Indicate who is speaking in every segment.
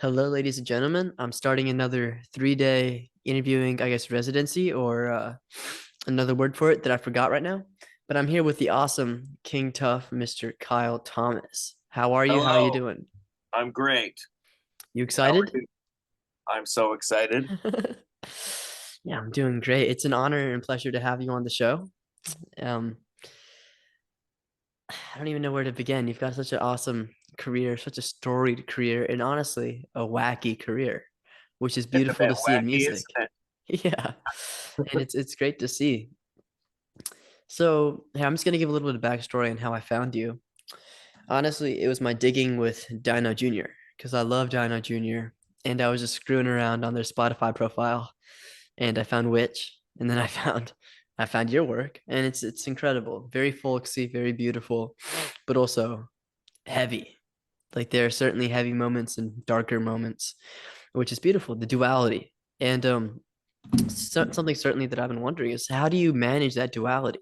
Speaker 1: Hello, ladies and gentlemen. I'm starting another 3-day interviewing, I guess, residency or another word for it that I forgot right now. But I'm here with the awesome King Tuff, Mr. Kyle Thomas. How are you? How are you
Speaker 2: Hello,
Speaker 1: doing?
Speaker 2: I'm great.
Speaker 1: You
Speaker 2: How are
Speaker 1: excited?
Speaker 2: you? I'm so excited.
Speaker 1: Yeah, I'm doing great. It's an honor and pleasure to have you on the show. Um, I don't even know where to begin. You've got such an awesome career, such a storied career, and honestly, a wacky career, which is
Speaker 2: It's a
Speaker 1: beautiful
Speaker 2: bit
Speaker 1: to see in
Speaker 2: wacky,
Speaker 1: music.
Speaker 2: isn't
Speaker 1: Yeah. And it's great to see. So, hey, I'm just gonna give a little bit of backstory on how I found you. Honestly, it was my digging with Dino Jr. because I love Dino Jr. and I was just screwing around on their Spotify profile and I found Witch and then I found your work and it's incredible. Very folksy, very beautiful, but also heavy. Like there are certainly heavy moments and darker moments, which is beautiful, the duality. And something certainly that I've been wondering is how do you manage that duality?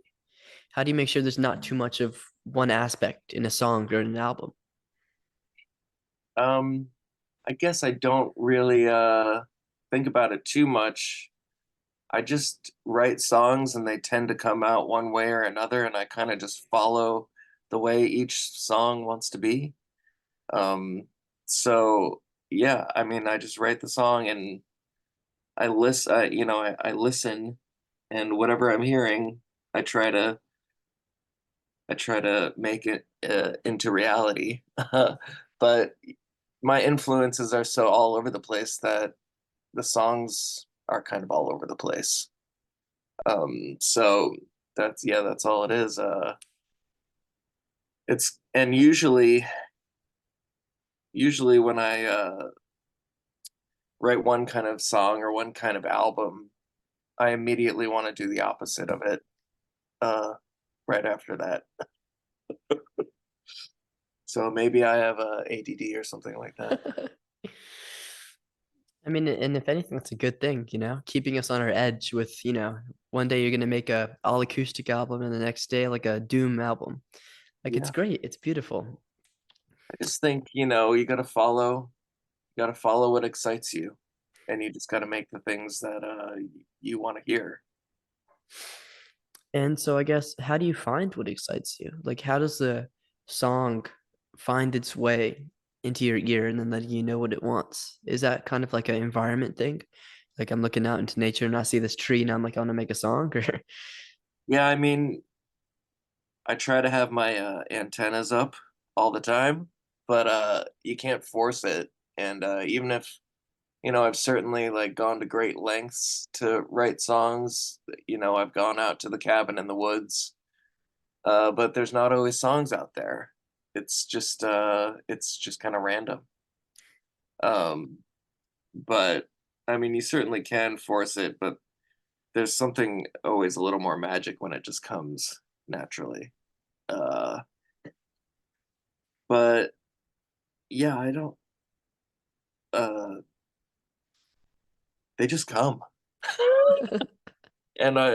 Speaker 1: How do you make sure there's not too much of one aspect in a song or in an album?
Speaker 2: it? I guess I don't really think about it too much. I just write songs and they tend to come out one way or another, and I kind of just follow the way each song wants to be. Um, so yeah, I mean, I just write the song and I listen, and whatever I'm hearing, I try to I try to make it into reality. But my influences are so all over the place that the songs are kind of all over the place. So that's all it is. It's and usually when I write one kind of song or one kind of album, I immediately want to do the opposite of it right after that. So maybe I have ADD or something like that.
Speaker 1: I mean, and if anything, that's a good thing, keeping us on our edge with, one day you're gonna make a all acoustic album and the next day like a doom album. Like it's
Speaker 2: Yeah.
Speaker 1: great, it's beautiful.
Speaker 2: I just think, you gotta follow what excites you, and you just gotta make the things that you want to hear.
Speaker 1: And so I guess how do you find what excites you? Like how does the song find its way into your ear and then letting you know what it wants? Is that kind of like an environment thing? Like I'm looking out into nature and I see this tree and I'm like, I want to make a song or
Speaker 2: Yeah, I mean, I try to have my antennas up all the time, but you can't force it. And even if, I've certainly like gone to great lengths to write songs. I've gone out to the cabin in the woods, but there's not always songs out there. It's just kind of random. Um, but I mean, you certainly can force it, but there's something always a little more magic when it just comes naturally. Uh, but yeah, I don't. Uh, they just come, and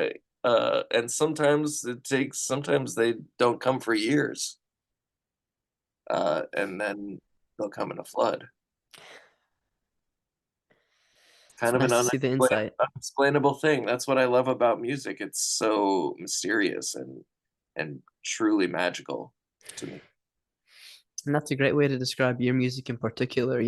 Speaker 2: sometimes it takes. Sometimes they don't come for years, and then they'll come in a flood.
Speaker 1: It's
Speaker 2: Kind of an
Speaker 1: nice to see the insight.
Speaker 2: unexplainable thing. That's what I love about music. It's so mysterious and truly magical to me.
Speaker 1: And that's a great way to describe your music in particular,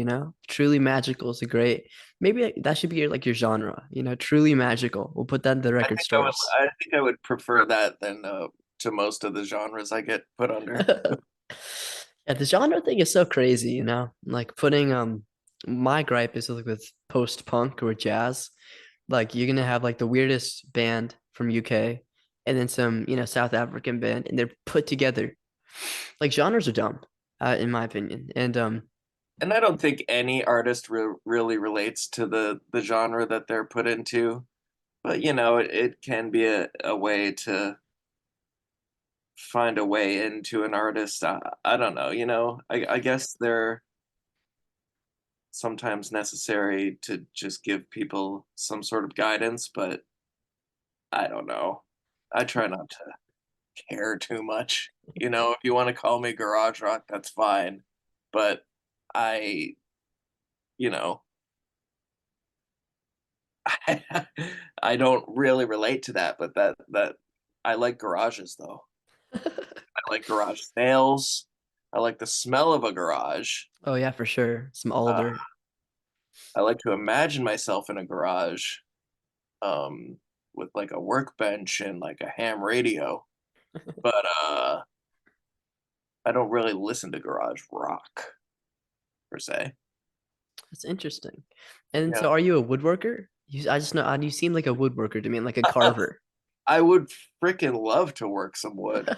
Speaker 1: Truly magical is a great, maybe that should be your genre, truly magical. We'll put that in the record stores.
Speaker 2: I think I would prefer that than to most of the genres I get put under.
Speaker 1: Yeah, the genre thing is so crazy, Like putting my gripe is like with post-punk or jazz. Like you're gonna have like the weirdest band from UK and then some, South African band and they're put together. Like genres are dumb, in my opinion. And
Speaker 2: And I don't think any artist really relates to the genre that they're put into. But it can be a way to find a way into an artist. I don't know. I guess they're sometimes necessary to just give people some sort of guidance, but I don't know. I try not to care too much. If you want to call me garage rock, that's fine. But I you know, I don't really relate to that, but that I like garages though. I like garage sales. I like the smell of a garage.
Speaker 1: Oh yeah, for sure. Some
Speaker 2: Uh,
Speaker 1: alder.
Speaker 2: I like to imagine myself in a garage, um, with like a workbench and like a ham radio. But I don't really listen to garage rock per se.
Speaker 1: That's interesting. And
Speaker 2: Yeah.
Speaker 1: so, are you a woodworker? I just know you seem like a woodworker to me, like a carver.
Speaker 2: I would freaking love to work some wood.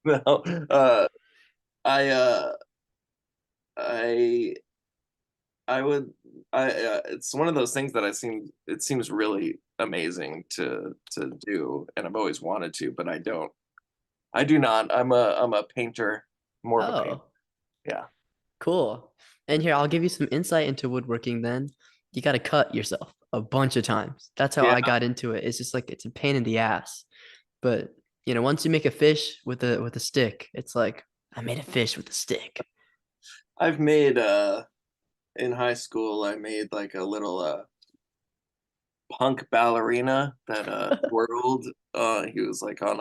Speaker 2: No, I I I would it's one of those things that it seems really amazing to do, and I've always wanted to, but I do not. I'm a painter, more of a painter.
Speaker 1: Oh,
Speaker 2: Yeah.
Speaker 1: cool. And here, I'll give you some insight into woodworking then. You got to cut yourself a bunch of times. That's how
Speaker 2: Yeah.
Speaker 1: I got into it. It's just like it's a pain in the ass. But, once you make a fish with a stick, it's like I made a fish with a stick.
Speaker 2: I've made in high school I made like a little punk ballerina that twirled. He was like on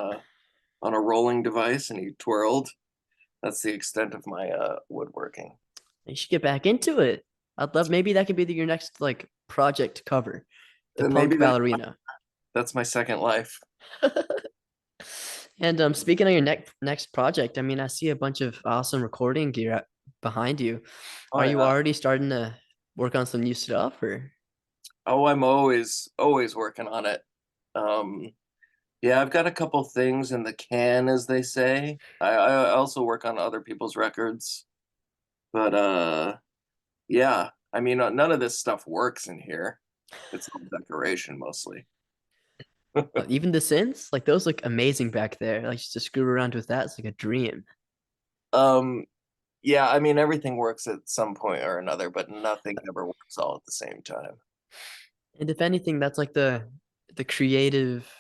Speaker 2: a rolling device and he twirled. That's the extent of my woodworking.
Speaker 1: You should get back into it. I'd love maybe that could be your next like project cover, the
Speaker 2: And maybe
Speaker 1: punk ballerina.
Speaker 2: that's my second life.
Speaker 1: And speaking of your next project, I mean, I see a bunch of awesome recording gear behind you.
Speaker 2: Oh
Speaker 1: Are you
Speaker 2: yeah.
Speaker 1: already starting to work on some new stuff, or?
Speaker 2: Oh, I'm always working on it. Um, yeah, I've got a couple things in the can, as they say. I also work on other people's records, but yeah. I mean, none of this stuff works in here. It's all decoration mostly.
Speaker 1: Even the synths, like those look amazing back there. Like just to screw around with that, it's like a dream.
Speaker 2: Um, yeah, I mean, everything works at some point or another, but nothing ever works all at the same time.
Speaker 1: And if anything, that's like the creative,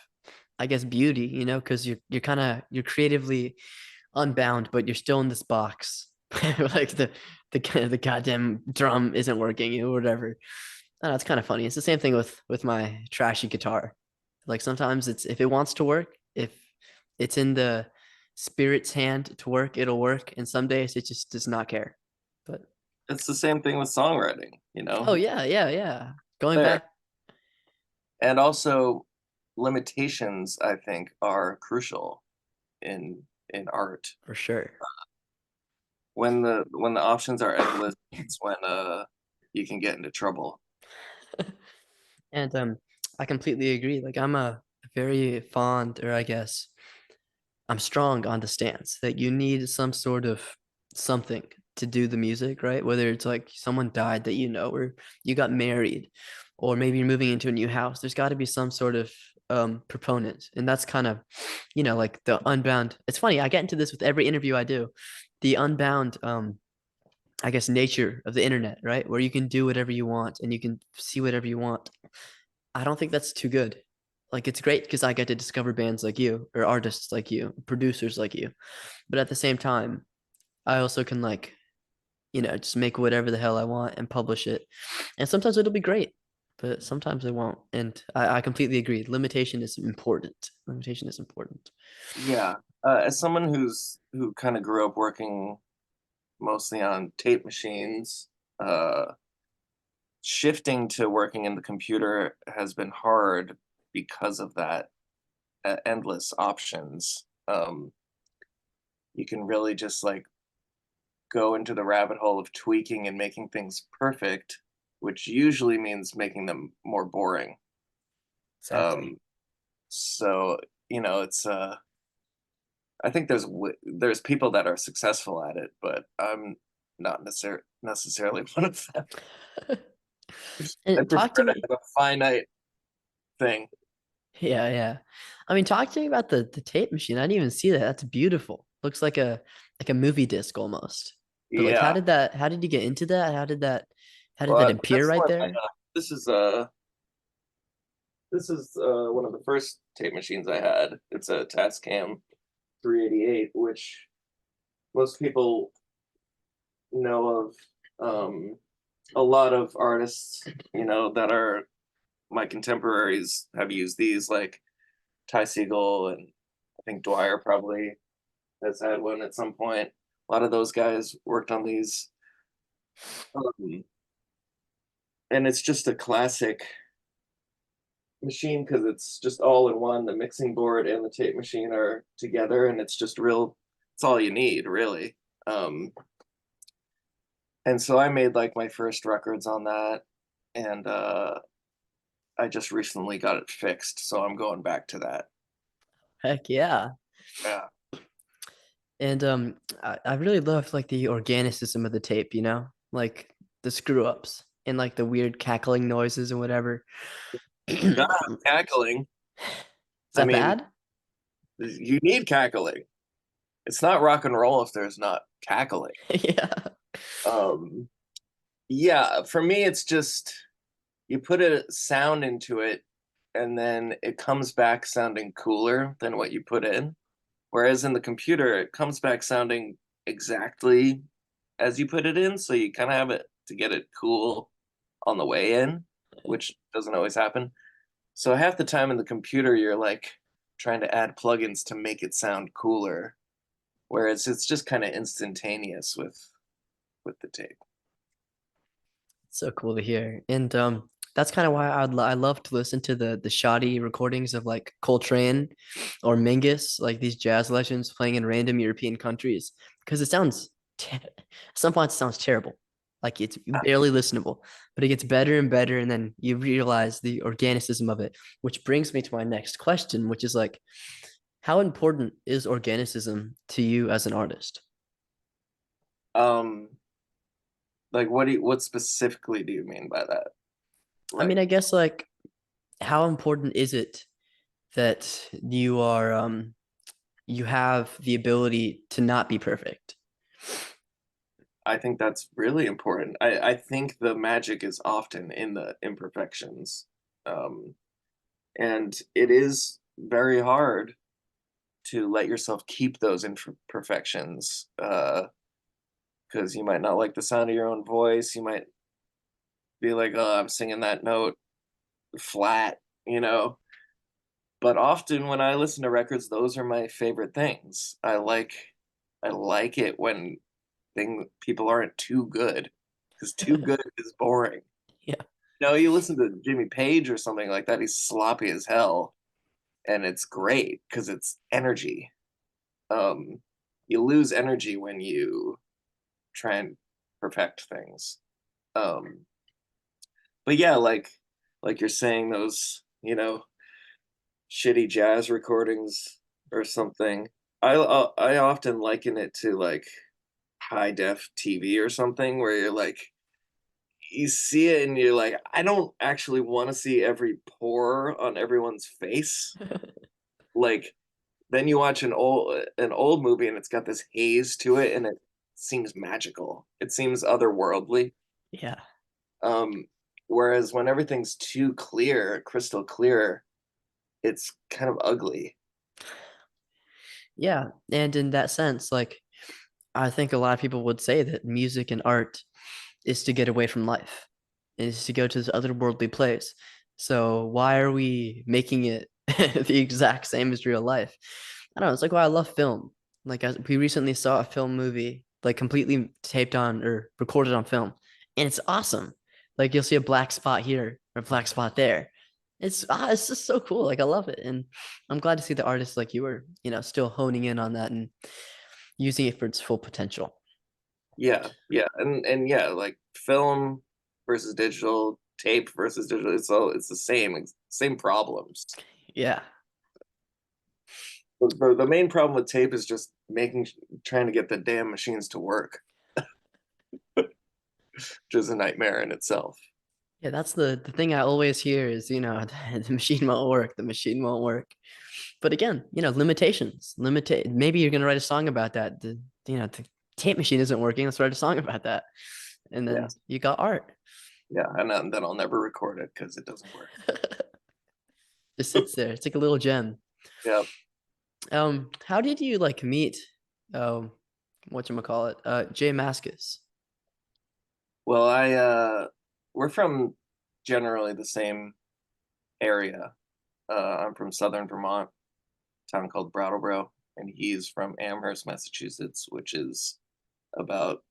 Speaker 1: I guess, beauty, because you're kind of you're creatively unbound, but you're still in this box. Like the goddamn drum isn't working or whatever. I know, it's kind of funny. It's the same thing with my trashy guitar. Like sometimes it's if it wants to work, if it's in the spirit's hand to work, it'll work. And some days it just does not care. But
Speaker 2: It's the same thing with songwriting, you
Speaker 1: oh
Speaker 2: know?
Speaker 1: yeah, yeah, yeah. Going
Speaker 2: There.
Speaker 1: back
Speaker 2: And also limitations, I think, are crucial in art.
Speaker 1: for sure.
Speaker 2: When the options are endless, it's when you can get into trouble.
Speaker 1: And I completely agree. Like I'm a very fond, or I guess I'm strong on the stance that you need some sort of something to do the music, right? Whether it's like someone died that or you got married, or maybe you're moving into a new house. There's got to be some sort of proponent. And that's kind of, like the unbound. It's funny, I get into this with every interview I do. The unbound I guess nature of the internet, right? Where you can do whatever you want and you can see whatever you want. I don't think that's too good. Like it's great because I get to discover bands like you or artists like you, producers like you. But at the same time, I also can like, just make whatever the hell I want and publish it. And sometimes it'll be great, but sometimes it won't. And I completely agree. Limitation is important. Limitation is important.
Speaker 2: Yeah. As someone who kind of grew up working mostly on tape machines, shifting to working in the computer has been hard because of that endless options. You can really just like go into the rabbit hole of tweaking and making things perfect, which usually means making them more boring.
Speaker 1: Exactly.
Speaker 2: Um, so it's I think there's people that are successful at it, but I'm not necessarily one of them. I
Speaker 1: And talk
Speaker 2: prefer
Speaker 1: to
Speaker 2: to
Speaker 1: me.
Speaker 2: have a finite thing.
Speaker 1: Yeah, yeah. I mean, talk to me about the tape machine. I didn't even see that. That's beautiful. Looks like a movie disc almost. But like
Speaker 2: Yeah.
Speaker 1: how did you get into that? How did that appear
Speaker 2: That's
Speaker 1: right
Speaker 2: one.
Speaker 1: there?
Speaker 2: This is one of the first tape machines I had. It's a Tascam 388, which most people know of. a lot of artists, that are my contemporaries have used these, like Ty Segall, and I think Dwyer probably has had one at some point. A lot of those guys worked on these, um, and it's just a classic machine because it's just all in one. The mixing board and the tape machine are together, and it's just real. It's all you need, really. Um, and so I made like my first records on that, and I just recently got it fixed, so I'm going back to that.
Speaker 1: Heck yeah.
Speaker 2: Yeah.
Speaker 1: And I really love like the organicism of the tape, like the screw ups and like the weird cackling noises and whatever.
Speaker 2: Gotta
Speaker 1: Is
Speaker 2: have cackling. I
Speaker 1: that
Speaker 2: mean,
Speaker 1: bad?
Speaker 2: you need cackling. It's not rock and roll if there's not cackling.
Speaker 1: Yeah.
Speaker 2: Um, yeah, for me, it's just you put a sound into it and then it comes back sounding cooler than what you put in. Whereas in the computer, it comes back sounding exactly as you put it in. So you kind of have it to get it cool on the way in, which doesn't always happen. So half the time in the computer, you're like trying to add plugins to make it sound cooler, whereas it's just kind of instantaneous with the tape.
Speaker 1: So cool to hear. And that's kind of why I love to listen to the shoddy recordings of like Coltrane or Mingus, like these jazz legends playing in random European countries, because it sounds at some point it sounds terrible. Like it's barely listenable, but it gets better and better, and then you realize the organicism of it, which brings me to my next question, which is like, how important is organicism to you as an artist?
Speaker 2: Um, like what specifically do you mean by that?
Speaker 1: I mean,
Speaker 2: Like
Speaker 1: I guess like how important is it that you have the ability to not be perfect.
Speaker 2: I think that's really important. I think the magic is often in the imperfections. Um, and it is very hard to let yourself keep those imperfections because you might not like the sound of your own voice. You might be like, oh, I'm singing that note flat, you know. But often when I listen to records, those are my favorite things. I like it when people aren't too good because too good is boring.
Speaker 1: Yeah.
Speaker 2: You listen to Jimmy Page or something like that, he's sloppy as hell, and it's great because it's energy. Um, you lose energy when you try and perfect things. Um, but yeah, like you're saying, those shitty jazz recordings or something. I often liken it to like high def TV or something where you're like you see it and you're like, I don't actually want to see every pore on everyone's face. Like then you watch an old movie and it's got this haze to it and it seems magical. It seems otherworldly.
Speaker 1: Yeah.
Speaker 2: Um, whereas when everything's too clear, crystal clear, it's kind of ugly.
Speaker 1: Yeah. And in that sense, like I think a lot of people would say that music and art is to get away from life, is to go to this otherworldly place. So why are we making it the exact same as real life? I don't know. It's like why I love film. Like we recently saw a film movie, like completely taped on or recorded on film, and it's awesome. Like you'll see a black spot here or a black spot there. It's just so cool. Like I love it, and I'm glad to see the artists like you are, still honing in on that and using it for its full potential.
Speaker 2: Yeah, yeah, and yeah, like film versus digital, tape versus digital. It's the same problems.
Speaker 1: Yeah.
Speaker 2: The main problem with tape is just trying to get the damn machines to work, which is a nightmare in itself.
Speaker 1: Yeah, that's the thing I always hear is, the machine won't work, the machine won't work. But again, limitations. Maybe you're gonna write a song about that. The tape machine isn't working. Let's write a song about that. And then
Speaker 2: Yes,
Speaker 1: you got art.
Speaker 2: yeah, and then I'll never record it because it doesn't work.
Speaker 1: Just sits there. It's like a little gem.
Speaker 2: Yeah.
Speaker 1: How did you like meet whatchamacallit? Jay Mascis?
Speaker 2: Well, we're from generally the same area. I'm from Southern Vermont, a town called Brattleboro, and he's from Amherst, Massachusetts, which is about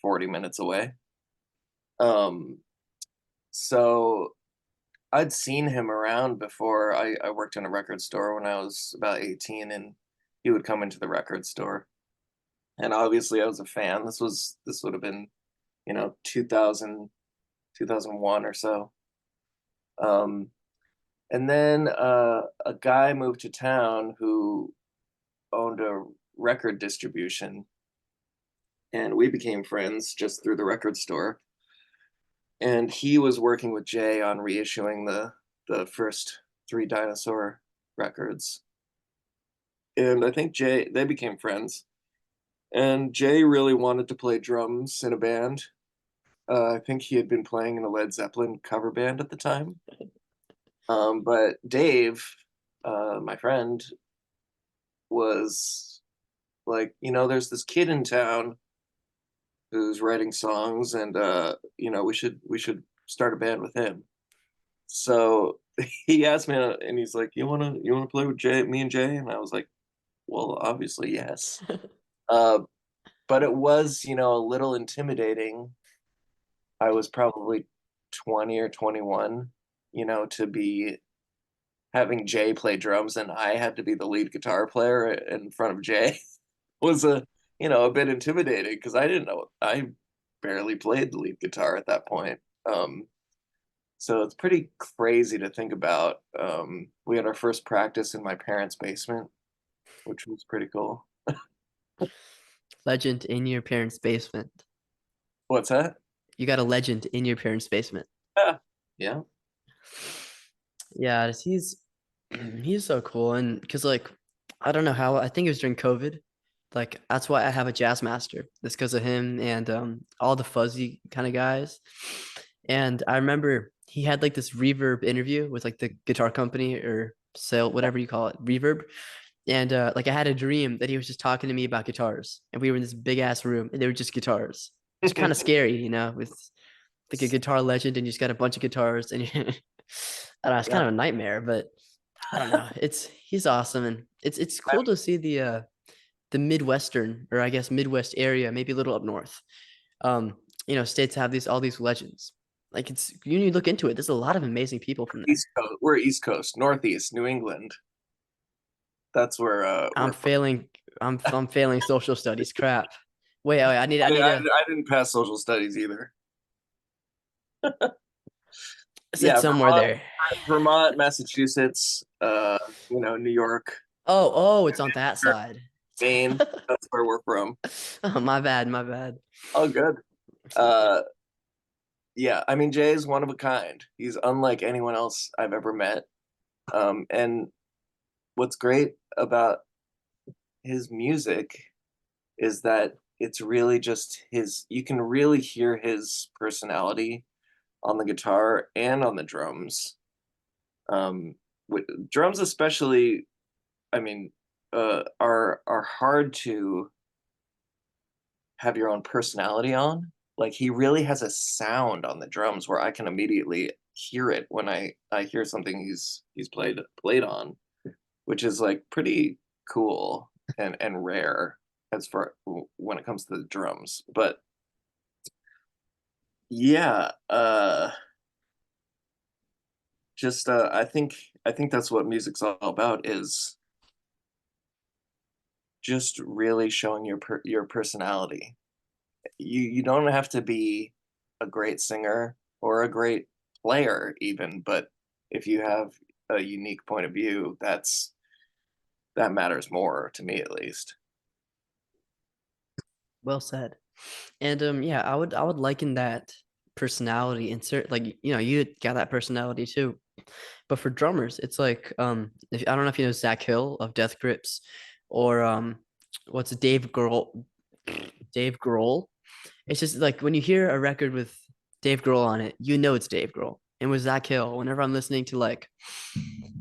Speaker 2: 40 minutes away. Um, so I'd seen him around before. I worked in a record store when I was about 18, and he would come into the record store. And obviously I was a fan. This would have been, 2000, 2001 or so. Um, and then a guy moved to town who owned a record distribution, and we became friends just through the record store. And he was working with Jay on reissuing the first three Dinosaur records. And I think Jay they became friends. And Jay really wanted to play drums in a band. I think he had been playing in a Led Zeppelin cover band at the time. But Dave, my friend, was like, there's this kid in town who's writing songs, and we should start a band with him. So he asked me, and he's like, you wanna play with me and Jay? And I was like, well, obviously yes. Uh, but it was, a little intimidating. I was probably 20 or 21, to be having Jay play drums and I had to be the lead guitar player in front of Jay was a bit intimidating because I didn't know I barely played the lead guitar at that point. So it's pretty crazy to think about. We had our first practice in my parents' basement, which was pretty cool.
Speaker 1: Legend in your parents' basement.
Speaker 2: What's that?
Speaker 1: You got a legend in your parents' basement.
Speaker 2: Yeah. Yeah.
Speaker 1: Yeah, he's so cool, and because like I don't know how, I think it was during COVID. Like that's why I have a jazz master. It's because of him and all the fuzzy kind of guys. And I remember he had like this reverb interview with like the guitar company or sale, whatever you call it, reverb. And like I had a dream that he was just talking to me about guitars, and we were in this big ass room, and they were just guitars. It's kind of scary, with like a guitar legend, and you just got a bunch of guitars, and I don't know, it's
Speaker 2: Yeah.
Speaker 1: kind of a nightmare, but I don't know. He's awesome, and it's
Speaker 2: I
Speaker 1: cool to see the Midwestern, or I guess Midwest area, maybe a little up north. States have these all these legends. Like you need to look into it. There's a lot of amazing people from there.
Speaker 2: East Coast. We're East Coast, Northeast, New England. That's where
Speaker 1: I'm
Speaker 2: we're from.
Speaker 1: failing. I'm failing social studies. Crap. Wait, I
Speaker 2: I,
Speaker 1: need
Speaker 2: I,
Speaker 1: to
Speaker 2: I didn't pass social studies either.
Speaker 1: sit
Speaker 2: Yeah,
Speaker 1: somewhere
Speaker 2: Vermont,
Speaker 1: there.
Speaker 2: Vermont, Massachusetts, New York,
Speaker 1: Oh, it's on that side.
Speaker 2: Maine. That's where we're from.
Speaker 1: Oh, my bad, my bad.
Speaker 2: Oh, good. Uh, yeah, I mean, Jay is one of a kind. He's unlike anyone else I've ever met. And what's great about his music is that it's really just you can really hear his personality on the guitar and on the drums. With drums especially, I mean, are hard to have your own personality on. Like he really has a sound on the drums where I can immediately hear it when I hear something he's played on, which is like pretty cool and rare as far when it comes to the drums. But yeah, just I think that's what music's all about is just really showing your personality. You don't have to be a great singer or a great player even, but if you have a unique point of view, that matters more to me at least.
Speaker 1: Well said. And yeah, I would liken that personality insert like you got that personality too. But for drummers, it's like I don't know if you know Zach Hill of Death Grips or what's it, Dave Grohl. It's just like when you hear a record with Dave Grohl on it, you know it's Dave Grohl. And with Zach Hill, whenever I'm listening to like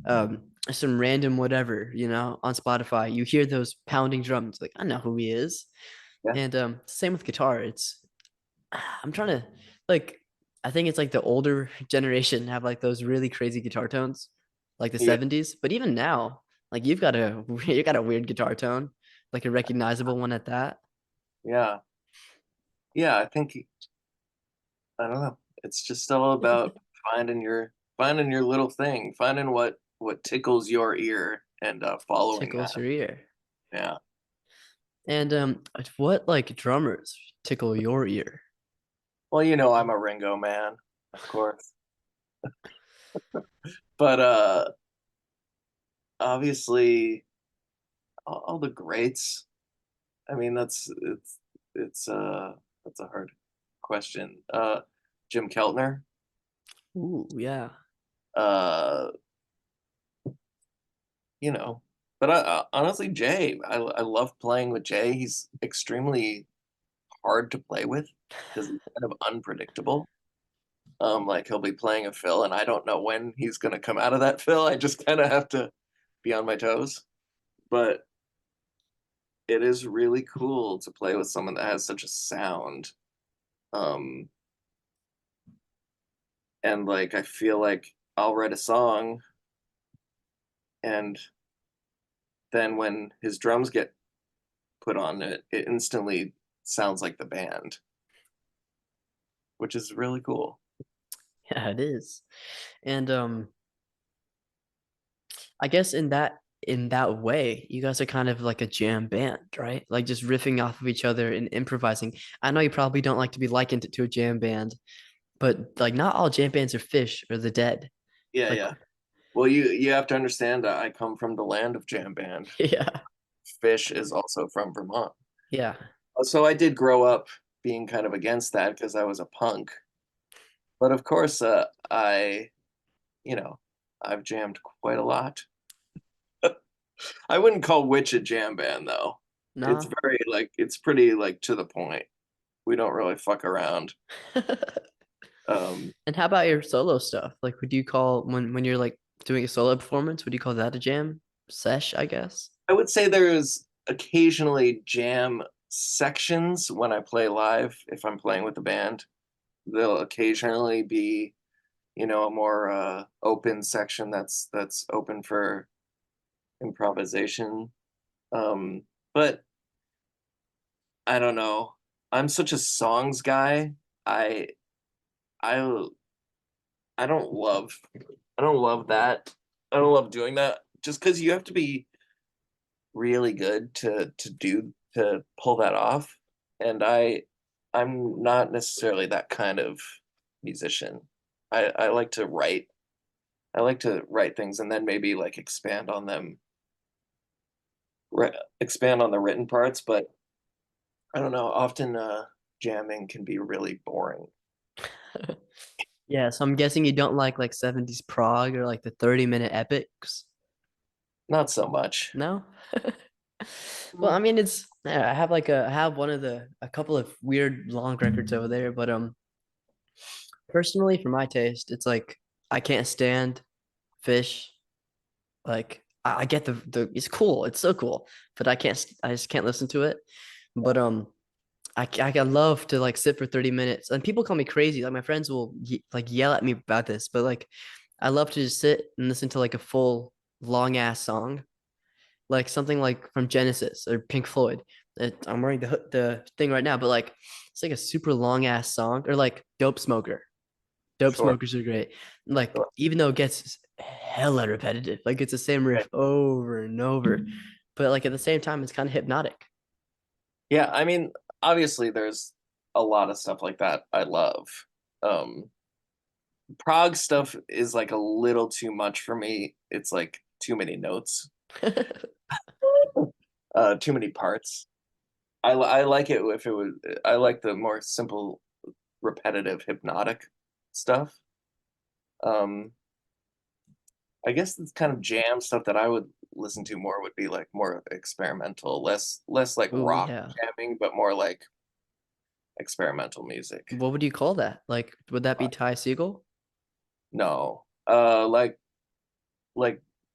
Speaker 1: some random whatever, on Spotify, you hear those pounding drums, like I know who he is.
Speaker 2: Yeah.
Speaker 1: And same with guitar. I'm trying to like I think it's like the older generation have like those really crazy guitar tones, like the
Speaker 2: Yeah,
Speaker 1: 70s. But even now, like you got a weird guitar tone, like a recognizable one at that.
Speaker 2: yeah, yeah. I think I don't know. It's just all about finding your little thing, finding what tickles your ear and following
Speaker 1: Tickles
Speaker 2: that.
Speaker 1: your ear.
Speaker 2: Yeah.
Speaker 1: And what like drummers tickle your ear?
Speaker 2: Well, I'm a Ringo man, of course. But obviously all the greats. I mean, it's that's a hard question. Jim Keltner.
Speaker 1: Ooh, yeah.
Speaker 2: Uh, you know, but honestly, Jay, I love playing with Jay. He's extremely hard to play with because he's kind of unpredictable. Like he'll be playing a fill, and I don't know when he's gonna come out of that fill. I just kind of have to be on my toes. But it is really cool to play with someone that has such a sound. Um, and like I feel like I'll write a song, and then when his drums get put on it, it instantly sounds like the band, which is really cool.
Speaker 1: Yeah, it is. And I guess in that way, you guys are kind of like a jam band, right? Like just riffing off of each other and improvising. I know you probably don't like to be likened to a jam band, but like not all jam bands are Fish or The Dead.
Speaker 2: Yeah,
Speaker 1: Like
Speaker 2: yeah. Well, you have to understand that I come from the land of jam band.
Speaker 1: yeah.
Speaker 2: Fish is also from Vermont.
Speaker 1: Yeah.
Speaker 2: So I did grow up being kind of against that because I was a punk. But of course, you know, I've jammed quite a lot. I wouldn't call Witch a jam band though. It's
Speaker 1: Nah.
Speaker 2: very like it's pretty like to the point. We don't really fuck around. Um,
Speaker 1: And how about your solo stuff? Like would you call when you're like doing a solo performance, would you call that a jam sesh, I guess?
Speaker 2: I would say there's occasionally jam sections when I play live if I'm playing with the band. There'll occasionally be, a more open section that's open for improvisation. But I don't know. I'm such a songs guy. I I I don't love that. I don't love doing that just because you have to be really good to pull that off. And I'm not necessarily that kind of musician. I like to write. I like to write things and then maybe like expand on the written parts, but I don't know, often jamming can be really boring.
Speaker 1: Yeah, so I'm guessing you don't like 70s prog or like the 30-minute epics.
Speaker 2: Not so much.
Speaker 1: No? Well, I mean it's yeah, I have one of the a couple of weird long records over there, but personally for my taste, it's like I can't stand Fish. Like I get the it's cool, it's so cool, but I just can't listen to it. But I love to like sit for 30 minutes and people call me crazy. Like my friends will like yell at me about this, but like I love to just sit and listen to like a full long ass song like something like from Genesis or Pink Floyd. I'm wearing the thing right now, but like it's like a super long ass song or like Dope Smoker. Dope
Speaker 2: Sure.
Speaker 1: Smokers are great. Like
Speaker 2: Sure.
Speaker 1: even though it gets hella repetitive, like it's the same riff over and over, but like at the same time, it's kind of hypnotic.
Speaker 2: Yeah, I mean, obviously there's a lot of stuff like that I love. Um, Prague stuff is like a little too much for me. It's like too many notes, too many parts. I like it if it was. I like the more simple, repetitive, hypnotic stuff. Um, I guess it's kind of jam stuff that I would listen to more would be like more experimental, less like
Speaker 1: Oh
Speaker 2: rock
Speaker 1: yeah.
Speaker 2: jamming, but more like experimental music.
Speaker 1: What would you call that? Like, would that
Speaker 2: Uh,
Speaker 1: be Ty Segall?
Speaker 2: no, like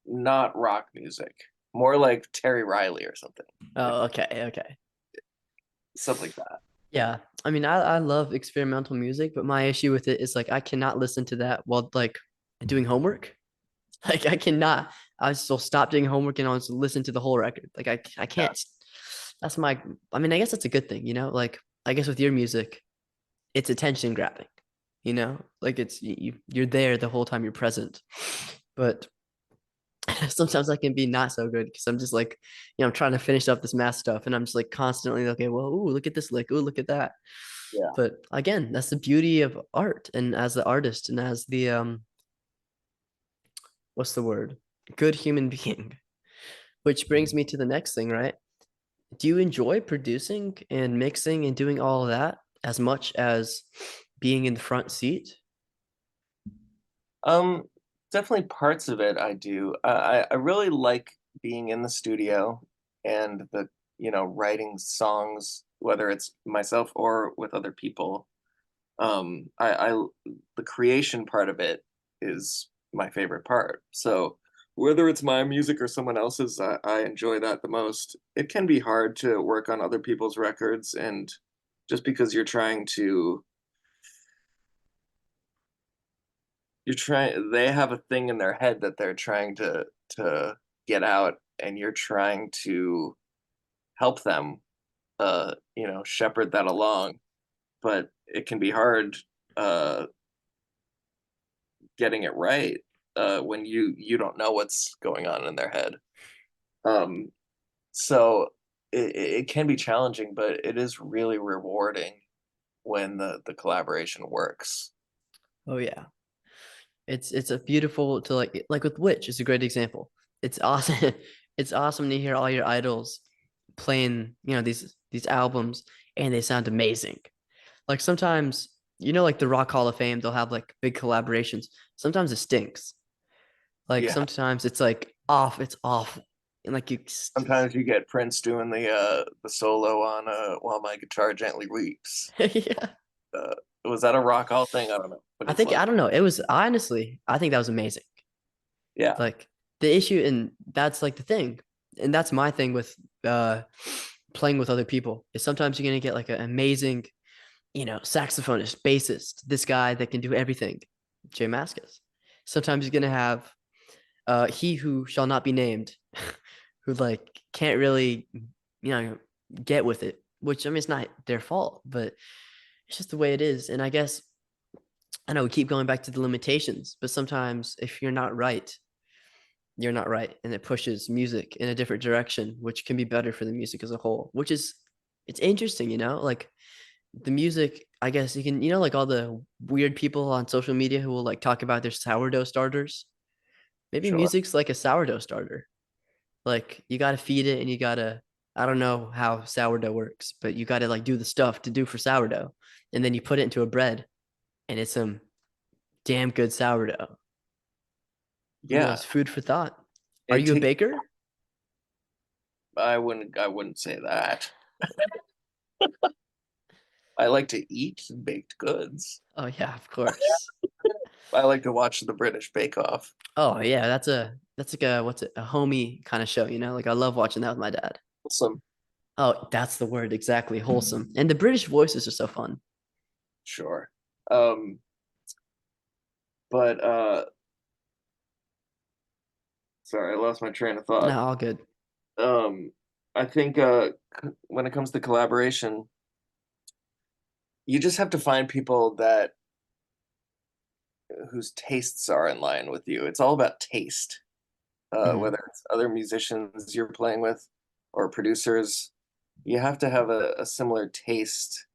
Speaker 2: not rock music, more like Terry Riley or something,
Speaker 1: Oh, okay, okay.
Speaker 2: stuff like that.
Speaker 1: Yeah. I mean, I love experimental music, but my issue with it is like I cannot listen to that while like doing homework. Like I cannot. I still stop doing homework and I'll just listen to the whole record. Like I
Speaker 2: Yeah.
Speaker 1: can't. That's my. I mean, I guess that's a good thing, you know. Like I guess with your music, it's attention grabbing. You know, like it's you're there the whole time you're present. But sometimes I can be not so good because I'm just like, I'm trying to finish up this math stuff and I'm just like constantly, okay, well, ooh, look at this lick, ooh, look at that.
Speaker 2: Yeah.
Speaker 1: But again, that's the beauty of art and as the artist and as the what's the word? Good human being. Which brings me to the next thing, right? Do you enjoy producing and mixing and doing all of that as much as being in the front seat?
Speaker 2: Um, Definitely parts of it I do. I really like being in the studio and writing songs, whether it's myself or with other people. I the creation part of it is my favorite part. So whether it's my music or someone else's, I enjoy that the most. It can be hard to work on other people's records, and just because they have a thing in their head that they're trying to get out, and you're trying to help them, shepherd that along. But it can be hard uh, getting it right when you don't know what's going on in their head. Um, so it can be challenging, but it is really rewarding when the collaboration works.
Speaker 1: Oh yeah. It's a beautiful to like with Witch is a great example. It's awesome. It's awesome to hear all your idols playing, these albums and they sound amazing. Like sometimes, like the Rock Hall of Fame, they'll have like big collaborations. Sometimes it stinks. Like
Speaker 2: Yeah,
Speaker 1: sometimes it's like off, it's awful. And like you
Speaker 2: sometimes you get Prince doing the solo on "While My Guitar Gently Weeps."
Speaker 1: yeah.
Speaker 2: Uh, was that a rock hall thing? I don't know, but
Speaker 1: I
Speaker 2: it's
Speaker 1: think
Speaker 2: like,
Speaker 1: I don't know. It was honestly, I think that was amazing.
Speaker 2: yeah,
Speaker 1: Like the issue, and that's like the thing, and that's my thing with uh playing with other people is sometimes you're gonna get like an amazing, saxophonist, bassist, this guy that can do everything, Jay Mascis. Sometimes you're gonna have he who shall not be named, who like can't really, get with it. Which I mean, it's not their fault, but it's just the way it is. And I guess I know we keep going back to the limitations, but sometimes if you're not right, you're not right and it pushes music in a different direction which can be better for the music as a whole, which is it's interesting, like the music, I guess you can, like all the weird people on social media who will like talk about their sourdough starters. Maybe
Speaker 2: sure,
Speaker 1: music's like a sourdough starter. Like you got to feed it and you got to, I don't know how sourdough works, but you got to like do the stuff to do for sourdough, and then you put it into a bread and it's some damn good sourdough. Who
Speaker 2: yeah.
Speaker 1: knows? Food for thought. Are
Speaker 2: It
Speaker 1: you a
Speaker 2: takes.
Speaker 1: baker?
Speaker 2: I wouldn't say that. I like to eat baked goods.
Speaker 1: Oh yeah, of course.
Speaker 2: I like to watch the British Bake Off.
Speaker 1: Oh yeah, that's like a what's it, a homey kind of show, Like I love watching that with my dad.
Speaker 2: Some,
Speaker 1: Oh, that's the word exactly, wholesome. And the British voices are so fun.
Speaker 2: sure. Um, but sorry, I lost my train of
Speaker 1: No,
Speaker 2: thought.
Speaker 1: all good.
Speaker 2: Um, I think when it comes to collaboration, you just have to find people that whose tastes are in line with you. It's all about taste.
Speaker 1: Mhm.
Speaker 2: Whether it's other musicians you're playing with or producers, you have to have a similar taste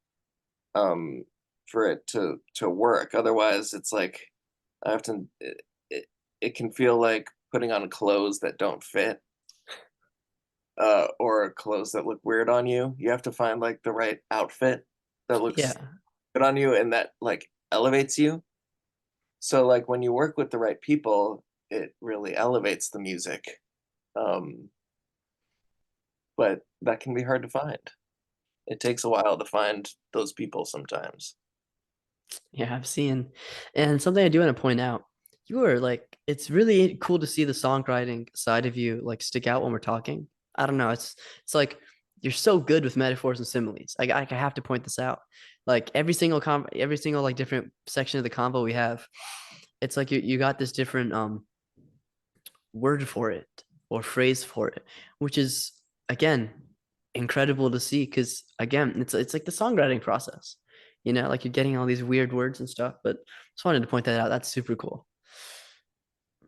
Speaker 2: um, for it to work. Otherwise, it's like I often it can feel like putting on clothes that don't fit or clothes that look weird on you. You have to find like the right outfit that looks
Speaker 1: Yeah.
Speaker 2: good on you and that like elevates you. So like when you work with the right people, it really elevates the music. Um, but that can be hard to find. It takes a while to find those people sometimes.
Speaker 1: Yeah, I've seen. And something I do want to point out, you are like, it's really cool to see the songwriting side of you like stick out when we're talking. I don't know. It's like you're so good with metaphors and similes. I have to point this out. Like every single like different section of the convo we have, it's like you got this different word for it or phrase for it, which is again incredible to see because again, it's like the songwriting process. You know, like you're getting all these weird words and stuff, but just wanted to point that out. That's super cool.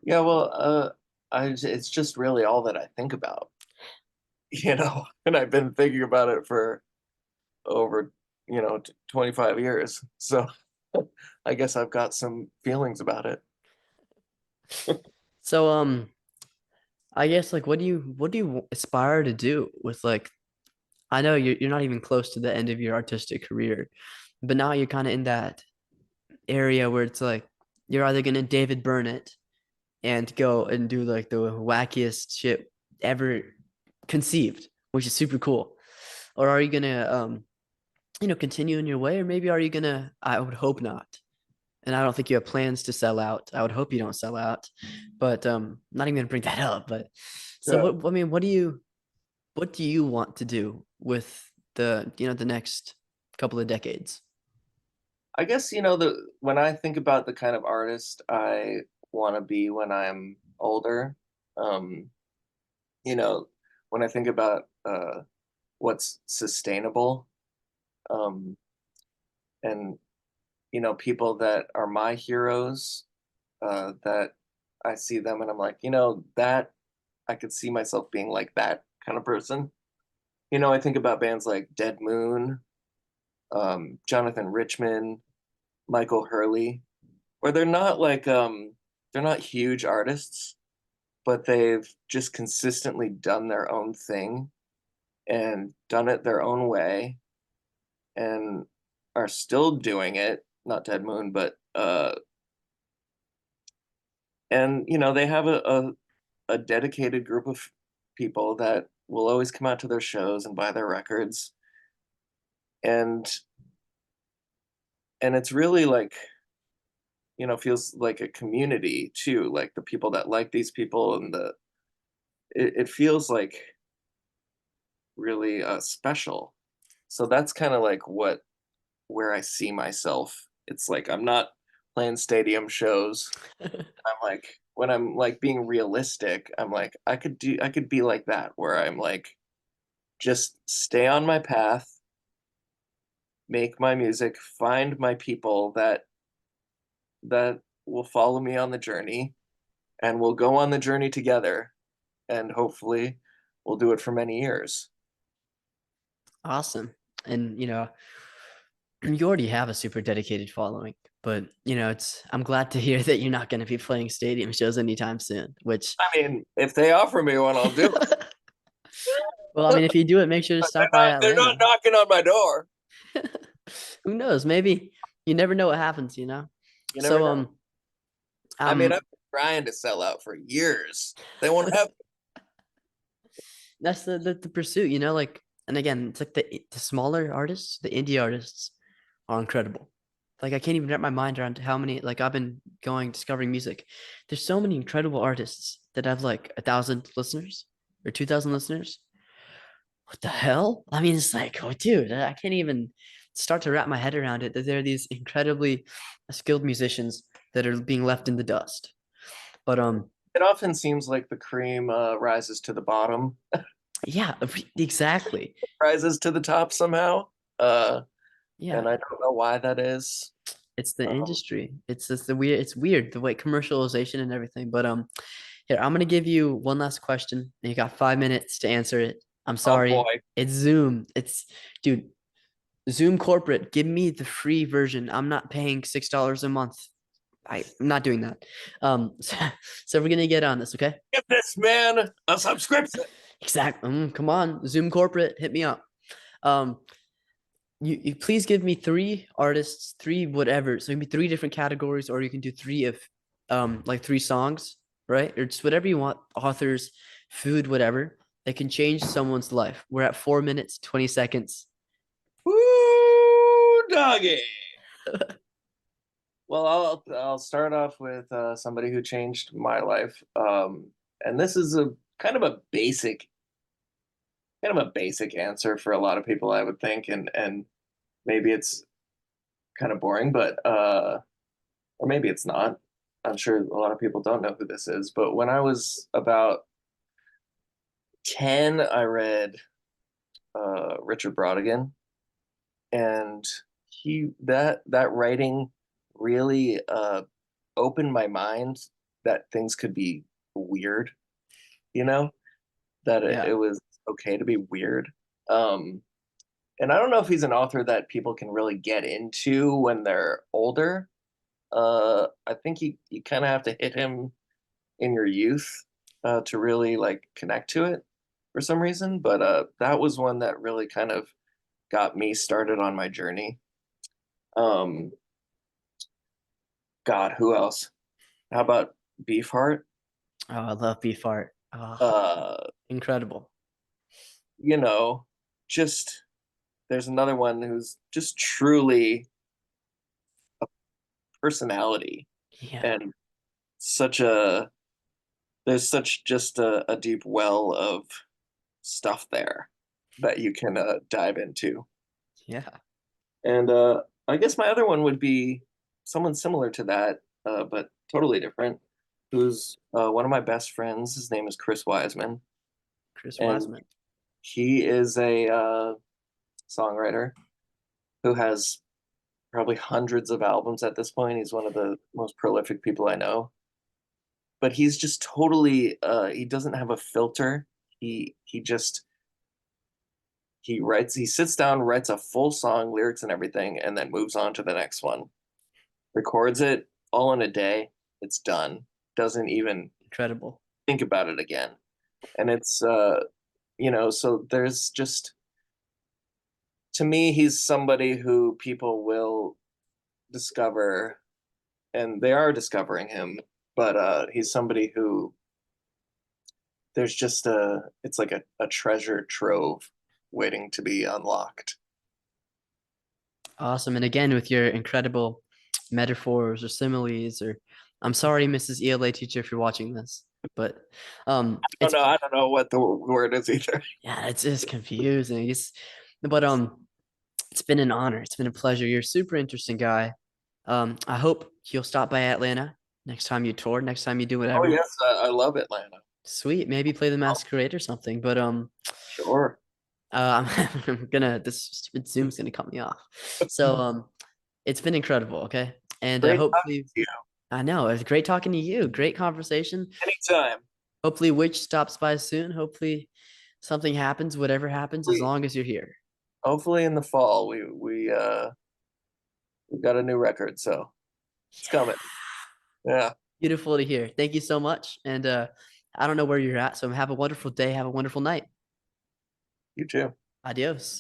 Speaker 2: Yeah, well, it's just really all that I think about, and I've been thinking about it for over, 25 years. So I guess I've got some feelings about it.
Speaker 1: So I guess like what do you aspire to do with like I know you're not even close to the end of your artistic career, but now you're kind of in that area where it's like you're either gonna David Byrne it and go and do like the wackiest shit ever conceived, which is super cool, or are you gonna continue in your way, or maybe are you gonna? I would hope not, and I don't think you have plans to sell out. I would hope you don't sell out, but not even gonna bring that up. But so
Speaker 2: Yeah.
Speaker 1: what? I mean, what do you want to do with the next couple of decades?
Speaker 2: I guess, the when I think about the kind of artist I want to be when I'm older, um, you know, when I think about what's sustainable, um, and people that are my heroes, that I see them and I'm like, that I could see myself being like that kind of person. I think about bands like Dead Moon, Jonathan Richman, Michael Hurley, where they're not huge artists, but they've just consistently done their own thing and done it their own way and are still doing it. Not Dead Moon, but and they have a dedicated group of people that will always come out to their shows and buy their records, and it's really like, feels like a community too, like the people that like these people, and it feels like really special. So that's kind of like where I see myself. It's like I'm not playing stadium shows. I'm like, when I'm like being realistic, I'm like I could be like that, where I'm like, just stay on my path, make my music, find my people that will follow me on the journey, and we'll go on the journey together, and hopefully we'll do it for many years.
Speaker 1: Awesome. And you already have a super dedicated following, but it's I'm glad to hear that you're not going to be playing stadium shows anytime soon, which
Speaker 2: I mean, if they offer me one, I'll do
Speaker 1: well, I mean,
Speaker 2: it.
Speaker 1: if you do it, make sure to
Speaker 2: But
Speaker 1: stop by
Speaker 2: they're not
Speaker 1: Atlanta.
Speaker 2: knocking on my door.
Speaker 1: Who knows? Maybe you never know what happens.
Speaker 2: You never
Speaker 1: So
Speaker 2: know. I mean,
Speaker 1: um
Speaker 2: I've been trying to sell out for years. They won't have.
Speaker 1: that's the pursuit, like and again, it's like the smaller artists, the indie artists are incredible. Like I can't even wrap my mind around how many like I've been going discovering music. There's so many incredible artists that have like 1,000 listeners or 2,000 listeners. What the hell? I mean, it's like, oh, dude, I can't even start to wrap my head around it that there are these incredibly skilled musicians that are being left in the dust. But
Speaker 2: It often seems like the cream rises to the bottom,
Speaker 1: yeah, exactly.
Speaker 2: rises to the top somehow. Uh,
Speaker 1: Yeah,
Speaker 2: and I don't know why that is.
Speaker 1: it's the
Speaker 2: Um,
Speaker 1: industry. It's just the weird. It's weird the way commercialization and everything. But here I'm gonna give you one last question, and you got 5 minutes to answer it. I'm
Speaker 2: oh
Speaker 1: sorry.
Speaker 2: boy,
Speaker 1: It's Zoom. It's dude. Zoom corporate. Give me the free version. I'm not paying $6 a month. I'm not doing that. So we're gonna get on this, okay?
Speaker 2: give this man a subscription.
Speaker 1: Exactly. Come on, Zoom corporate, hit me up. Um, you please give me three artists, three whatever. So it can be three different categories, or you can do three of like three songs, right? Or just whatever you want, authors, food, whatever. That can change someone's life. We're at 4 minutes, 20 seconds.
Speaker 2: Woo, doggy. Well, I'll start off with somebody who changed my life, and this is a kind of a basic kind of a basic answer for a lot of people, I would think, and maybe it's kind of boring, but or maybe it's not. I'm sure a lot of people don't know who this is, but when I was about 10, I read Richard Brodigan, and that writing really opened my mind that things could be weird, you know, that it
Speaker 1: Yeah.
Speaker 2: was okay to be weird. Um, and I don't know if he's an author that people can really get into when they're older. I think you kind of have to hit him in your youth to really like connect to it for some reason. But that was one that really kind of got me started on my journey. Um, God, who else? How about Beefheart?
Speaker 1: Oh, I love beef art. Oh,
Speaker 2: Uh,
Speaker 1: incredible.
Speaker 2: you know, just there's another one who's just truly personality
Speaker 1: Yeah.
Speaker 2: and such a there's such just a deep well of stuff there that you can dive into.
Speaker 1: Yeah.
Speaker 2: And I guess my other one would be someone similar to that, but totally different, who's one of my best friends. His name is Chris Wiseman,
Speaker 1: Chris
Speaker 2: and
Speaker 1: Wiseman.
Speaker 2: he is a songwriter who has probably hundreds of albums at this point. He's one of the most prolific people I know. But he's just totally he doesn't have a filter. He just he sits down, writes a full song, lyrics and everything, and then moves on to the next one. Records it all in a day. It's done. Doesn't even
Speaker 1: Incredible.
Speaker 2: think about it again. And it's so there's just to me he's somebody who people will discover, and they are discovering him, but he's somebody who there's just it's like a treasure trove waiting to be unlocked.
Speaker 1: Awesome. And again, with your incredible metaphors or similes, or I'm sorry, Mrs. ELA teacher, if you're watching this, but
Speaker 2: Oh
Speaker 1: it's
Speaker 2: no, I don't know what the word is either.
Speaker 1: yeah, it's just confusing. But it's been an honor. It's been a pleasure. You're a super interesting guy. I hope you'll stop by Atlanta next time you tour, next time you do
Speaker 2: Oh
Speaker 1: whatever.
Speaker 2: yes, I love Atlanta.
Speaker 1: Sweet, maybe play the
Speaker 2: Oh,
Speaker 1: Masquerade or something. But
Speaker 2: sure.
Speaker 1: I'm gonna this stupid Zoom's gonna cut me off. So it's been incredible. Okay, and
Speaker 2: Great talking
Speaker 1: hopefully,
Speaker 2: to you.
Speaker 1: I know it's great talking to you. Great conversation.
Speaker 2: Anytime.
Speaker 1: Hopefully, Witch stops by soon. Hopefully, something happens. Whatever happens, as
Speaker 2: We
Speaker 1: long as you're here.
Speaker 2: hopefully in the fall we've got a new record, so it's coming. Yeah,
Speaker 1: Beautiful to hear. Thank you so much. And I don't know where you're at, so have a wonderful day. Have a wonderful night.
Speaker 2: you too.
Speaker 1: Adios.